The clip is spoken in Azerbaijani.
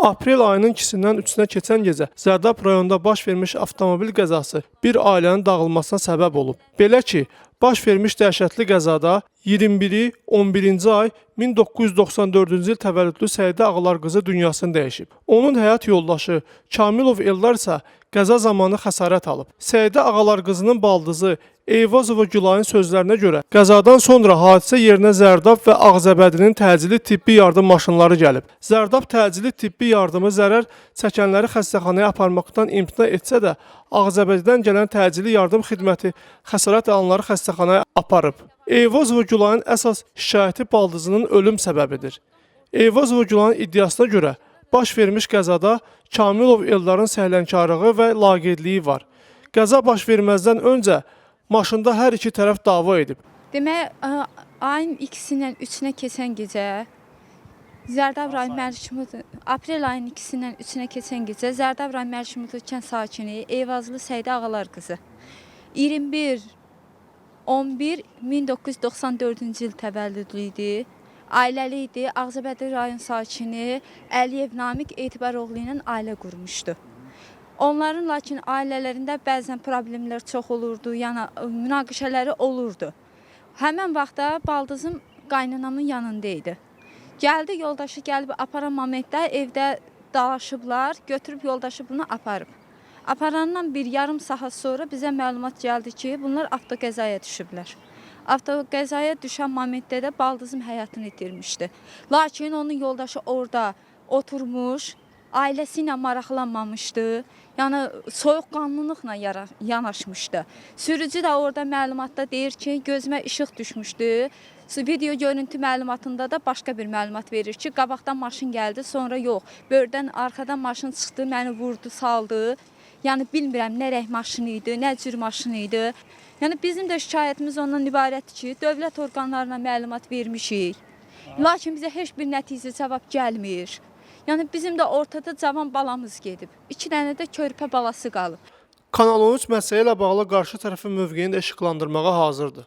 Aprel ayının 2-dən 3-nə keçən gecə Zərdab rayonunda baş vermiş avtomobil qəzası bir ailənin dağılmasına səbəb olub. Belə ki, baş vermiş dəhşətli qəzada 21-i 11-ci ay 1994-cü il təvəllüdlü Səidə Ağalar qızı dünyasını dəyişib. Onun həyat yoldaşı Kamilov Eldar isə qəza zamanı xəsarət alıb. Səidə Ağalar qızının baldızı Eyvazova Gülayın sözlərinə görə qəzadan sonra hadisə yerinə Zərdab və Ağzəbədinin təcili tibbi yardım maşınları gəlib. Zərdab təcili tibbi yardımı zərər çəkənləri xəstəxanaya aparmaqdan imtina etsə də, Ağzəbədidən gələn təcili yardım xidməti xəsarət alanları xəstəxanaya aparıb. Eyvazova Gülayın əsas şikayəti baldızının ölüm səbəbidir. Eyvazova Gülayın iddiasına görə baş vermiş qəzada Kamilov Eldarın səhlənkarlığı və laqeydliyi var. Qəza baş verməzdən öncə maşında hər iki tərəf dava edib. Demək, ayın 2-dən 3-nə keçən gecə Zərdab rayon Məlikşimov, aprel ayının 2-dən 3-nə keçən gecə Zərdab rayon Məlikşimov kənd sakini Eyvazlı Səidə Ağalar qızı 21-11-1994-cü il təvəllüdlü idi. Ailəli idi. Ağzəbədi rayon sakini Əliyev Namiq Etibaroğlu ilə ailə qurmuşdu. Onların lakin ailələrində bəzən problemlər çox olurdu, yəni münaqişələri olurdu. Həmən vaxtda baldızım qaynanamın yanında idi. Gəldi, yoldaşı gəlib aparan momentdə evdə dalaşıblar, götürüb yoldaşı bunu aparıb. Aparandan bir yarım saat sonra bizə məlumat gəldi ki, bunlar avtoqəzaya düşüblər. Avtoqəzaya düşən momentdə də baldızım həyatını itirmişdi. Lakin onun yoldaşı orada oturmuş, ailəsi ilə maraqlanmamışdı, yəni soyuqqanlılıqla yanaşmışdı. Sürücü də orada məlumatda deyir ki, gözümə işıq düşmüşdü. Video görüntü məlumatında da başqa bir məlumat verir ki, qabaqdan maşın gəldi, sonra yox. Böyrdən arxadan maşın çıxdı, məni vurdu, saldı. Yəni bilmirəm nə rəng maşını idi, nə cür maşını idi. Yəni bizim də şikayətimiz ondan ibarətdir ki, dövlət orqanlarına məlumat vermişik. Lakin bizə heç bir nəticə cavab gəlmir. Yəni bizim də ortada cavan balamız gedib. 2 dənə də körpə balası qalıb. Kanal 13 məsələ ilə bağlı qarşı tərəfin mövqeyini də işıqlandırmağa hazırdır.